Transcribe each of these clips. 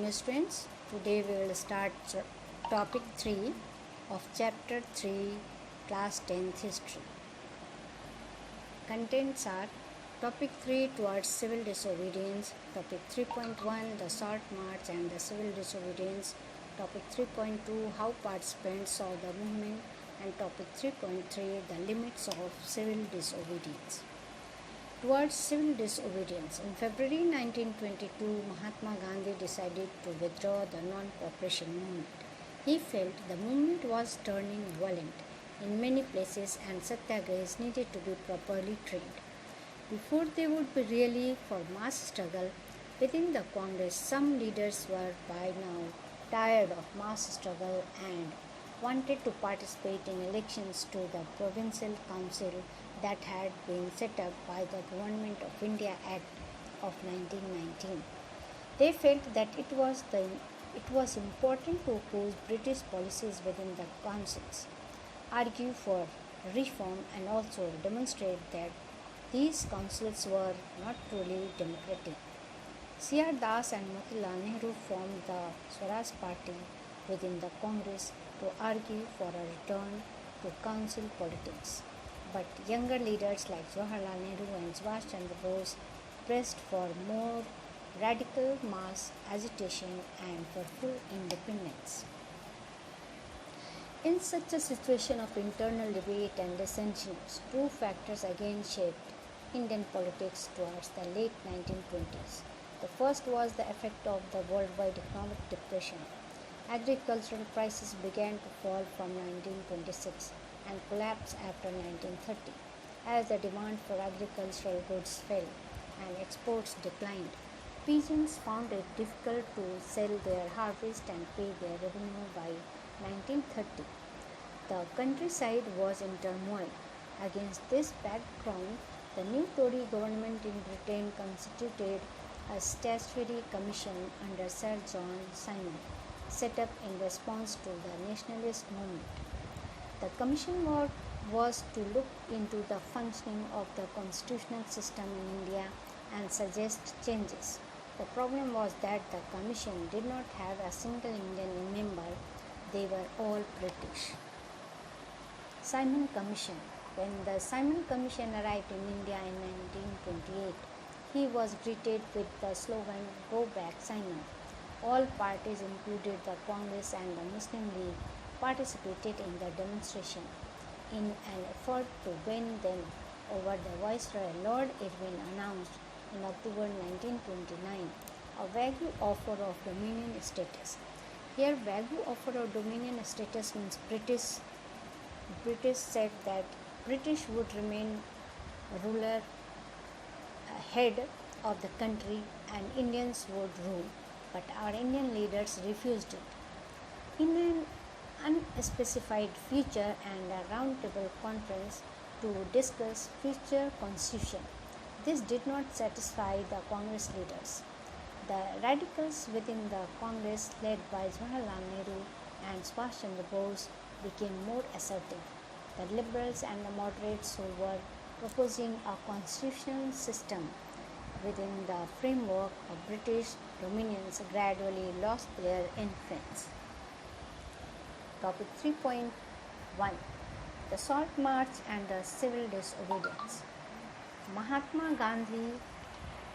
Hello students, today we will start topic 3 of chapter 3 class 10th history. Contents are topic 3 towards civil disobedience, topic 3.1 the Salt March and the civil disobedience, topic 3.2 how participants saw the movement, and topic 3.3 the limits of civil disobedience. Towards civil disobedience, in February 1922, Mahatma Gandhi decided to withdraw the non-cooperation movement. He felt the movement was turning violent in many places and satyagrahis needed to be properly trained. Before they would be really for mass struggle within the Congress, some leaders were by now tired of mass struggle and wanted to participate in elections to the Provincial Council that had been set up by the Government of India Act of 1919. They felt that it was important to oppose British policies within the councils, argue for reform, and also demonstrate that these councils were not truly democratic. C.R. Das and Motilal Nehru formed the Swaraj Party within the Congress to argue for a return to council politics. But younger leaders like Jawaharlal Nehru and Subhash Chandra Bose pressed for more radical mass agitation and for full independence. In such a situation of internal debate and dissensions, two factors again shaped Indian politics towards the late 1920s. The first was the effect of the worldwide economic depression. Agricultural prices began to fall from 1926 and collapse after 1930 as the demand for agricultural goods fell and exports declined. Peasants found it difficult to sell their harvest and pay their revenue by 1930. The countryside was in turmoil. Against this background, the new Tory government in Britain constituted a statutory commission under Sir John Simon, set up in response to the nationalist movement. The commission was to look into the functioning of the constitutional system in India and suggest changes. The problem was that the commission did not have a single Indian member, they were all British. Simon Commission. When the Simon Commission arrived in India in 1928, he was greeted with the slogan, "Go back, Simon." All parties, including the Congress and the Muslim League, participated in the demonstration. In an effort to win them over, the Viceroy Lord Irwin announced in October 1929 a vague offer of dominion status. Here, vague offer of dominion status means British said that British would remain ruler, head of the country, and Indians would rule. But our Indian leaders refused it. In an unspecified future and a roundtable conference to discuss future constitution, this did not satisfy the Congress leaders. The radicals within the Congress, led by Jawaharlal Nehru and Subhash Chandra Bose, became more assertive. The liberals and the moderates who were proposing a constitutional system within the framework of British dominions gradually lost their influence. Topic 3.1 the Salt March and the civil disobedience. Mahatma Gandhi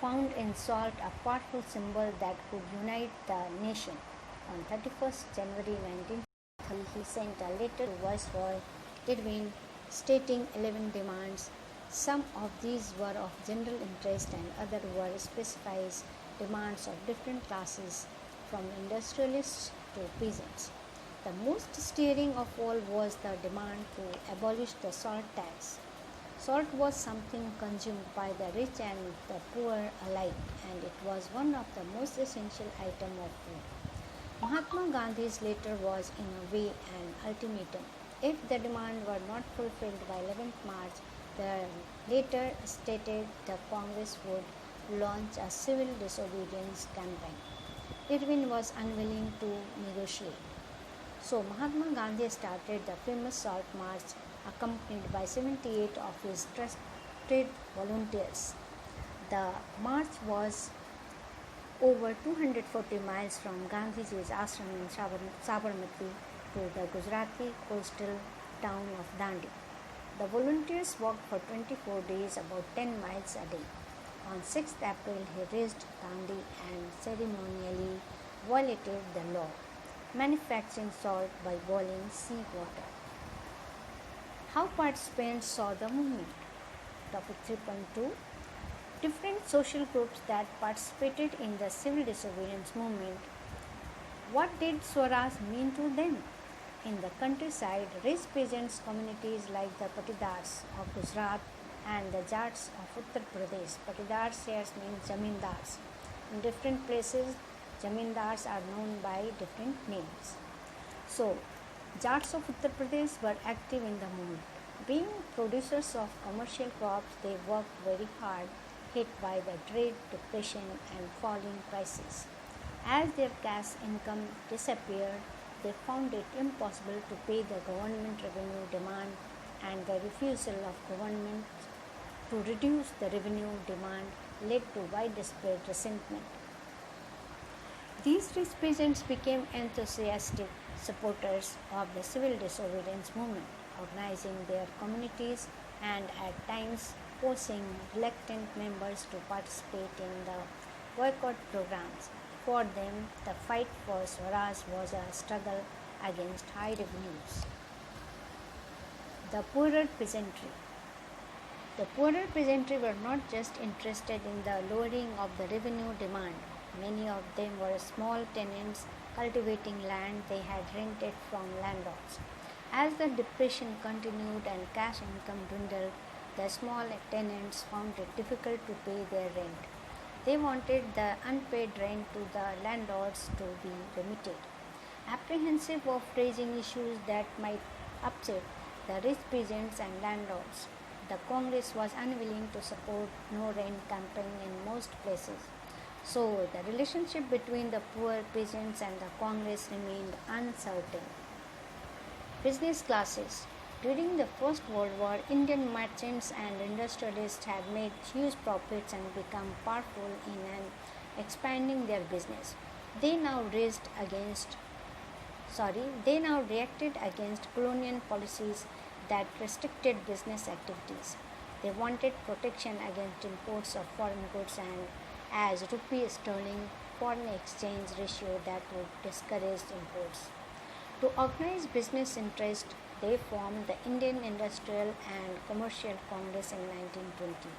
found in salt a powerful symbol that could unite the nation. On 31st January 1930, he sent a letter to Viceroy Irwin stating 11 demands. Some of these were of general interest and others were specified demands of different classes, from industrialists to peasants. The most stirring of all was the demand to abolish the salt tax. Salt was something consumed by the rich and the poor alike, and it was one of the most essential items of food. Mahatma Gandhi's letter was in a way an ultimatum. If the demand were not fulfilled by 11th March, the letter stated the Congress would launch a civil disobedience campaign. Irwin was unwilling to negotiate. So Mahatma Gandhi started the famous Salt March, accompanied by 78 of his trusted volunteers. The march was over 240 miles from Gandhiji's ashram in Sabarmati to the Gujarati coastal town of Dandi. The volunteers walked for 24 days, about 10 miles a day. On 6th April, he reached Dandi and ceremonially violated the law, manufacturing salt by boiling sea water. How participants saw the movement. Topic 3.2. Different social groups that participated in the civil disobedience movement. What did Swaraj mean to them? In the countryside, rich peasants communities like the Patidars of Gujarat and the Jats of Uttar Pradesh. Patidars here means Zamindars. In different places, Zamindars are known by different names. So, Jats of Uttar Pradesh were active in the movement. Being producers of commercial crops, they worked very hard, hit by the Great Depression and falling prices. As their cash income disappeared, they found it impossible to pay the government revenue demand, and the refusal of government to reduce the revenue demand led to widespread resentment. These rich peasants became enthusiastic supporters of the civil disobedience movement, organizing their communities and at times forcing reluctant members to participate in the boycott programs. For them, the fight for Swaraj was a struggle against high revenues. The poorer peasantry. The poorer peasantry were not just interested in the lowering of the revenue demand. Many of them were small tenants cultivating land they had rented from landlords. As the depression continued and cash income dwindled, the small tenants found it difficult to pay their rent. They wanted the unpaid rent to the landlords to be remitted. Apprehensive of raising issues that might upset the rich peasants and landlords, the Congress was unwilling to support no rent campaign in most places. So the relationship between the poor peasants and the Congress remained uncertain. Business classes. During the First World War, Indian merchants and industrialists had made huge profits and become powerful in an expanding their business. They now raised against they now reacted against colonial policies that restricted business activities. They wanted protection against imports of foreign goods and as rupee sterling foreign exchange ratio that would discourage imports. To organize business interests, they formed the Indian Industrial and Commercial Congress in 1920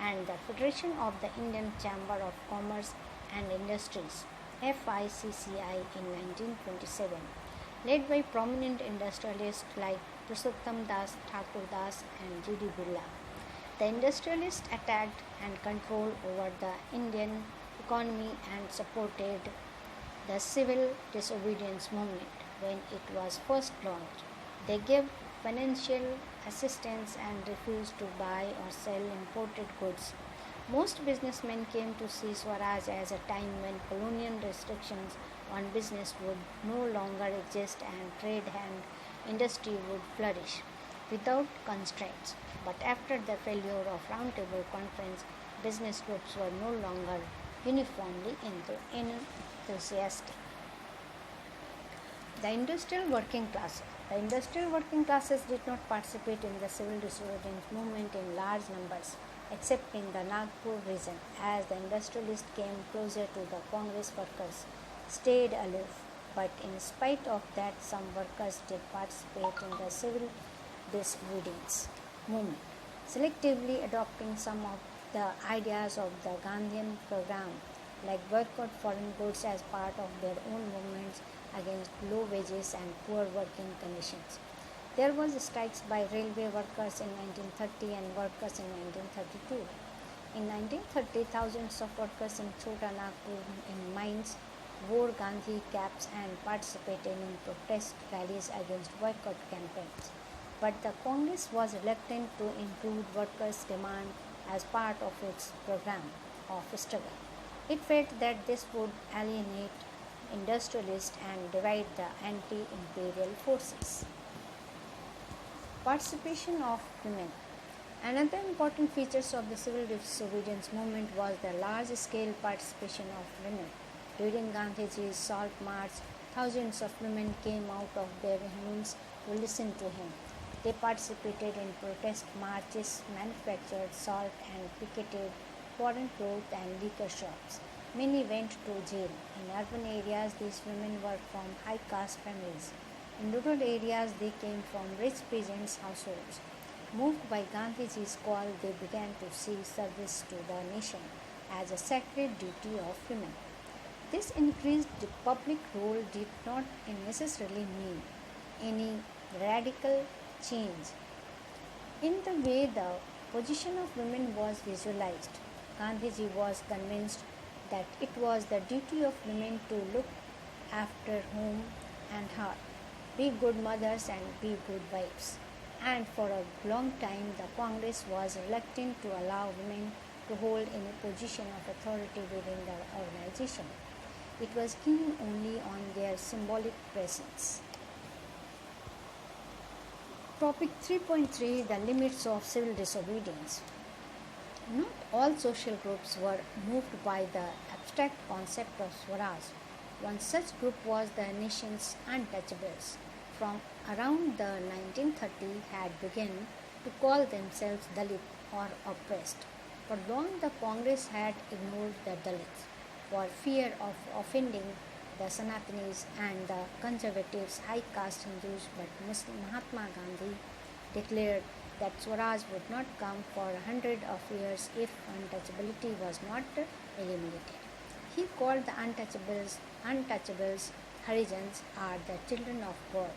and the Federation of the Indian Chamber of Commerce and Industries FICCI in 1927, led by prominent industrialists like Purushottam Das, Thakur Das, and G.D. Birla. The industrialists attacked and controlled over the Indian economy and supported the civil disobedience movement when it was first launched. They gave financial assistance and refused to buy or sell imported goods. Most businessmen came to see Swaraj as a time when colonial restrictions on business would no longer exist and trade and industry would flourish without constraints. But after the failure of Round Table Conference, business groups were no longer uniformly enthusiastic. The industrial working classes. The industrial working classes did not participate in the civil disobedience movement in large numbers, except in the Nagpur region, as the industrialists came closer to the Congress workers, stayed aloof. But in spite of that, some workers did participate in the civil disobedience movement, selectively adopting some of the ideas of the Gandhian program, like boycott foreign goods as part of their own movements against low wages and poor working conditions. There was strikes by railway workers in 1930 and workers in 1932. In 1930, thousands of workers in Chota Nagpur in mines wore Gandhi caps and participated in protest rallies against boycott campaigns. But the Congress was reluctant to include workers' demand as part of its program of struggle. It felt that this would alienate industrialists and divide the anti-imperial forces. Participation of women. Another important feature of the civil disobedience movement was the large-scale participation of women. During Gandhiji's Salt March, thousands of women came out of their homes to listen to him. They participated in protest marches, manufactured salt, and picketed foreign clothes and liquor shops. Many went to jail. In urban areas, these women were from high caste families. In rural areas, they came from rich peasants' households. Moved by Gandhiji's call, they began to see service to the nation as a sacred duty of women. This increased public role did not necessarily mean any radical change in the way the position of women was visualized. Gandhiji was convinced that it was the duty of women to look after home and heart, be good mothers and be good wives. And for a long time, the Congress was reluctant to allow women to hold any position of authority within the organization. It was keen only on their symbolic presence. Topic 3.3: The limits of civil disobedience. Not all social groups were moved by the abstract concept of Swaraj. One such group was the nation's untouchables. From around the 1930s had begun to call themselves Dalit or oppressed. For long the Congress had ignored the Dalits for fear of offending the Sanatanis and the conservatives high caste Hindus, but Mahatma Gandhi declared that Swaraj would not come for 100 years if untouchability was not eliminated. He called the untouchables Harijans are the children of God,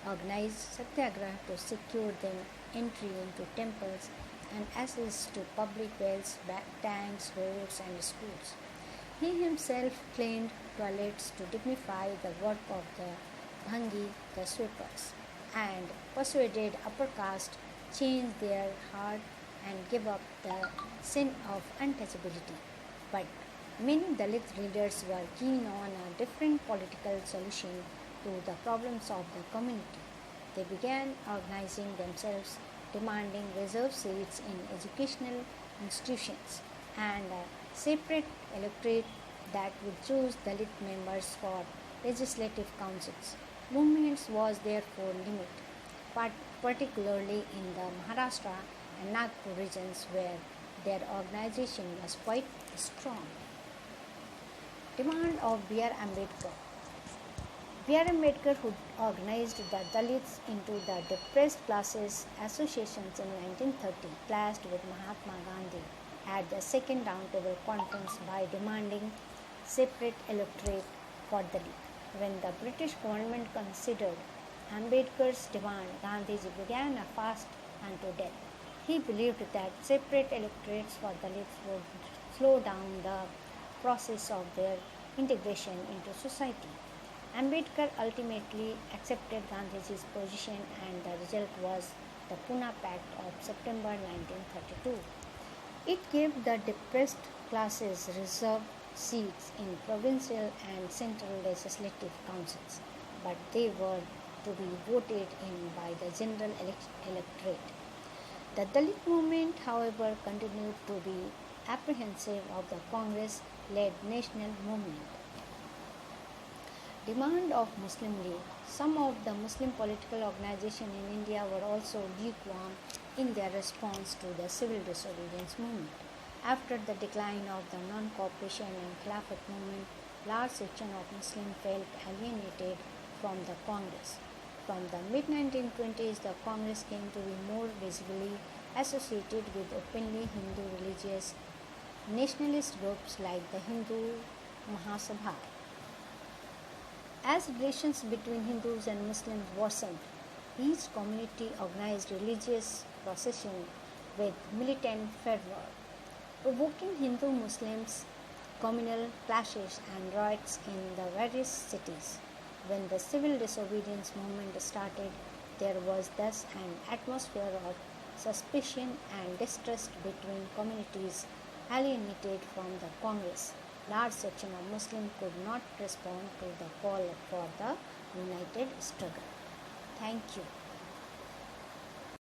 organized satyagraha to secure them entry into temples and access to public wells, tanks, roads, and schools. He himself cleaned toilets to dignify the work of the bhangi, the sweepers, and persuaded upper caste change their heart and give up the sin of untouchability. But many Dalit leaders were keen on a different political solution to the problems of the community. They began organizing themselves, demanding reserved seats in educational institutions and a separate electorate that would choose Dalit members for legislative councils. Movements was therefore limited, particularly in the Maharashtra and Nagpur regions where their organization was quite strong. Demand of B.R. Ambedkar. B.R. Ambedkar, who organized the Dalits into the depressed classes associations in 1930, clashed with Mahatma Gandhi at the second roundtable conference by demanding separate electorate for Dalit. When the British government considered Ambedkar's demand, Gandhiji began a fast unto death. He believed that separate electorates for Dalits would slow down the process of their integration into society. Ambedkar ultimately accepted Gandhiji's position and the result was the Pune Pact of September 1932. It gave the depressed classes reserved seats in provincial and central legislative councils, but they were to be voted in by the general electorate. The Dalit movement, however, continued to be apprehensive of the Congress-led national movement. Demand of Muslim League. Some of the Muslim political organizations in India were also lukewarm in their response to the civil disobedience movement. After the decline of the non-cooperation and Khilafat movement, large section of Muslims felt alienated from the Congress. From the mid-1920s, the Congress came to be more visibly associated with openly Hindu religious nationalist groups like the Hindu Mahasabha. As relations between Hindus and Muslims worsened, each community organized religious procession with militant fervor, provoking Hindu-Muslims communal clashes and riots in the various cities. When the civil disobedience movement started, there was thus an atmosphere of suspicion and distrust between communities alienated from the Congress. Large section of Muslims could not respond to the call for the united struggle. Thank you.